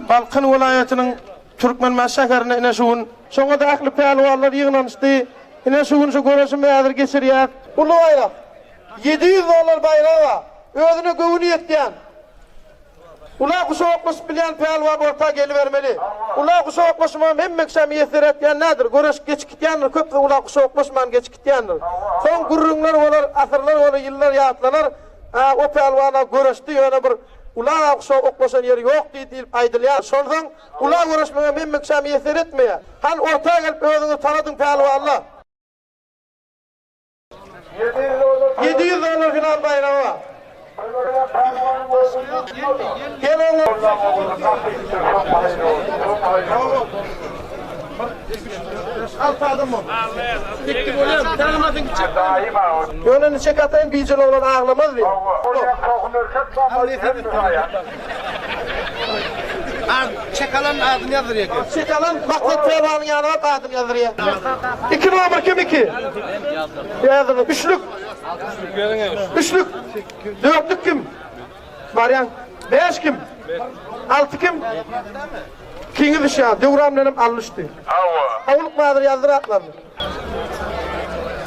Balkın vilayetinin Türkmen Maşakarına ine şuun. Şoňa da akly pelwanlar ýygnanyşdy. Ine şuun şu görüşüm häzir geçirýär. Ulu bayrak. $700 bayrağa özüne göwünü ýetýän. Ula kuşakmış bilen pelwan orta gelivermeli. Ula kuşakmışman hemmekşem ýetir etýän nädir? Görüş geçikýändir. Köp ula kuşakmışman geçikýändir. Soň gurrunlar bolar, asyrlar bolar, ýyllar ýatlanar. O pelwana görüşdi ýöne bir ula kuşakmışan ýeri ýok diýip aýdylýar. Şoldan ula görüşmegem hemmekşem ýetir etmeýär. Han orta gelip özüňi tanadyň pelwanlar. $700 final bayrağı. Yönünü çek atayım biyicil olan ağlamaz diye. Çekalan adını yazır ya. Çekalan maklet pelvanın yanına adını yazır ya. 2 numara kim 2? Yazır. Üçlük. Üçlük. Dörtlük kim? Varyan. 5 kim? 6 kim? Kini dışa. Devramlanıp almıştı. Avluk mağdur yazdır atladı.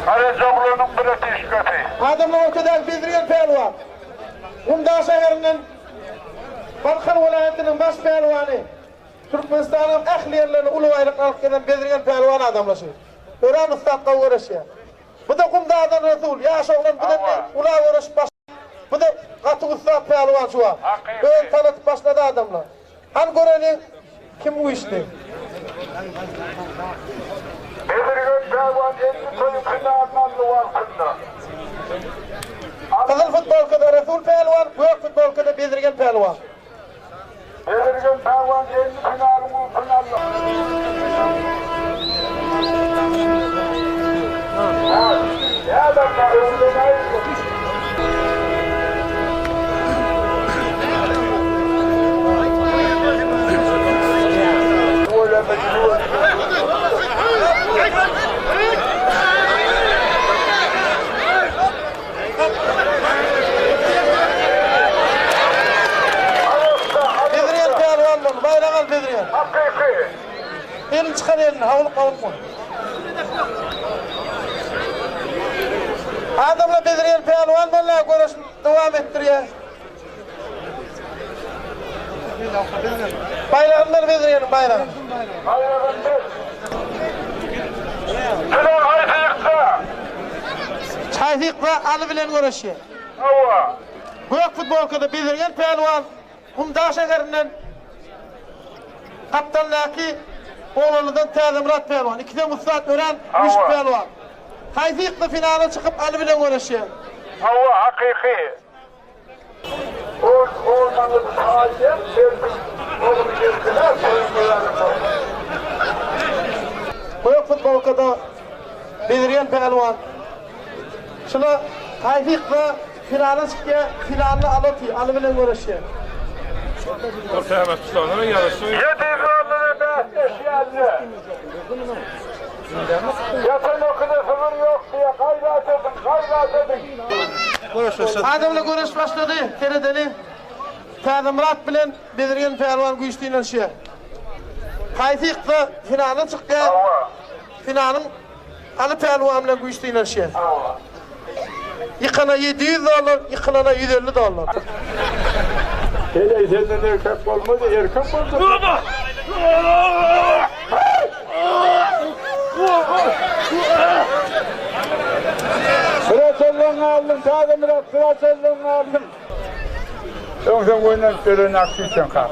Aracablanın British Coffee. Adamlar ortadan bildiren pelvan. Umda şehrinden Balkın vilayetinin baş pelvanı. Türkmenistan'ın ahliyerlerini ulu aylıklarlık eden bildiren pelvan adamlaşı. Öğren ustaqqa uğraşıyor. Bu da kumdağdan Resul. Yaş oğlan bu da ula uğraş baş. Bu da katı ustaq pelvan şu an. Böyle tanıtıp başladı adamlar. Han görenin kim bu işte? Belirgen pelvan 50 soyun kınağından duvarsında. Kızıl futbolkada Resul pelvan, büyük futbolkada bildiren pelvan. Belirgen pelvan 50 kınağının kınağından. Ya da önüne ayrılın. Bedriyen pelvan bunu, bayrak al Bedriyen. Hakiki. Elini çıkar elini, havluk havluk mu? Adamla Bedriyen pelvan bununla görüşün devam ettiriyor. Bayrağınlar Bedriyen'in bayrağı. Bayrağın bir. Şunan hayfiyikta. Çayfıkla alı bilen görüşüyor. Hava. Büyük futbolkada Bedriyen pelvan, Kumda şehrinden Kaptanlaki Oğlanlı'dan Murat pelvan. 2'de Muslat Ören, 3 pelvan. Hayfıkla finale çıkıp alı bilen görüşüyor. Hava hakiki. Ormanlı bir sahaya serdim. Oğlum geldiler, soyunmalarını. Büyük futbolkada Bedriyen pelvan. Şuna Hayfıkla finale çıkıyor, finalini alı bilen görüşüyor. Ortaya bak tutanlara yarışıyor. 700 dolara eşyalı. Yatın okuda sınır yok diye kayrat edin. Adamla görüş başladı, teredeli. Murat bilen Bedriyen pelvan güçlüyle şey. Hayfıkla finale çıkıyor, finalin alı pelvan bilen güçlüyle şey. Yıkana $700, yıkılana $150. Hele senden erkek olmadı, erkek oldu. Sıra selleni aldım, taze Murat, sıra selleni aldım. Yoksa oyundan söylenen aksi için kalk.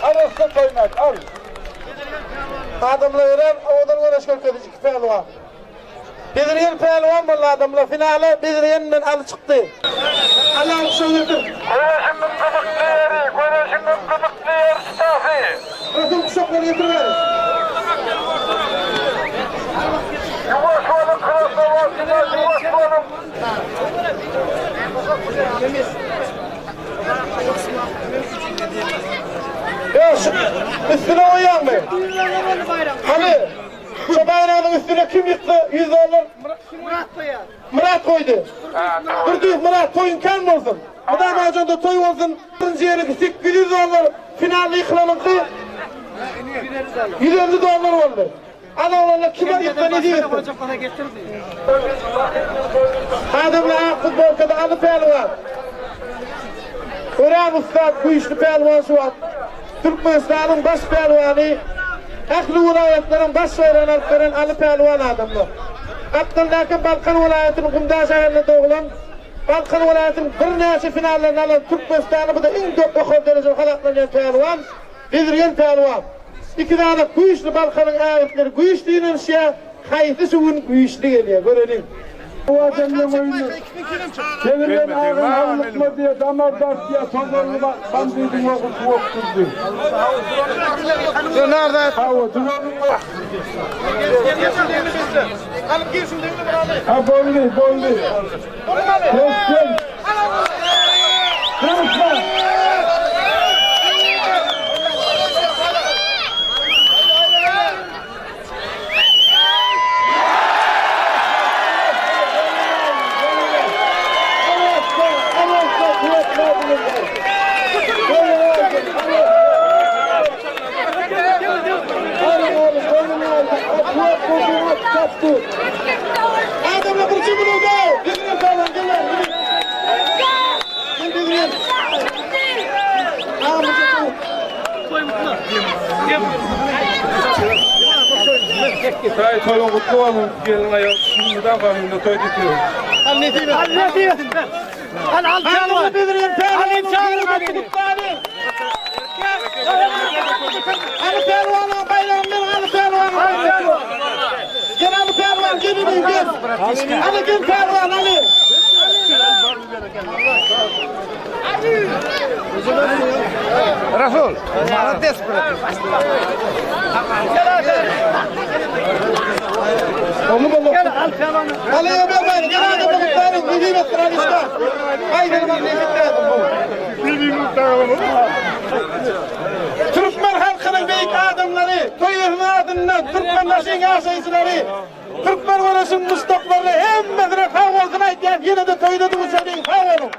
Arasta koymaz, al. Adamla öğren, oğdan uğraş körkedici iki pelvan. Bedriyen pelvan vallahi adamla finale Bedriyen'den alı çıktı. Allah'ım söyledim. Güneşimin gıdıklı yeri, güneşimin gıdıklı yer stafi. Resul kuşakları getirmeriz. Yuvasmanın kırasına vasılar, yuvasmanın. Ya üstüne uyuyan mı? Hani Şu bayrağın üstüne kim yıktı? 100 dolar. Murat koydu. Durduk Murat toyun kan olsun. Bu da macunda toy olsun. Birinci yeri gitsek 100 dolar. Finalde yıkılanınki 150 dolar oldu. Adamlarla kime yıktı ne diyorsun? Adamlar futbolkada adı pehlivan. Orhan Usta bu işli pehlivan şu an. Türkmenistan'ın baş pehlivanı. Aklı vilayetlerin baş öğrenip veren alı pehlivan adamlar. Abdülhakim Balkan vilayetinin Kumda şehirinde doğulan, Balkan vilayetinin bir neçe finallerini alan Türkmenistan'ı bu da en çok okul dereceli halaklanan pehlivan, Bedriyen pehlivan. İki tane güçlü Balkan'ın ayetleri güçlüğünün şey, kayıtlı suyun güçlü geliyor, görelim. Bu adamın oyunu. Gelirlen ağın havlıkma diye, damar bas diye, sonlarına kandıydın okusu okturdu. Nerede? Hava, duralım bak. Alıp girsin değil mi birader? Ha, boylu, boylu. Keskin. Konuşma. Adamla bir cümle oldu. Bedriyen pehlivan gel lan. Gel Bedriyen. Tay toyun kutlu olsun. Gelin ayol. Şimdiden familde toy tutuyor. Adamla Bedriyen pehlivan. Ali pehlivanın bayrağından Ali pehlivanın. Gel Ali pehlivan gelin gel. Ali gel pehlivan Ali. Rasul. Молодец, брат. Onu bulduk. Ali'ye bir bayrağı. Gel adamla kutlarım. Dediğim ettiren işte. Haydi bak ne bitti bu. Türkmen halkının büyük adamları, toyuğun adından Türkmenleşin asayisleri, Türkmen olasın mustaqlarını hemmesine sağ olsun aytayım. Yine de toyda da bu senin sağ olun.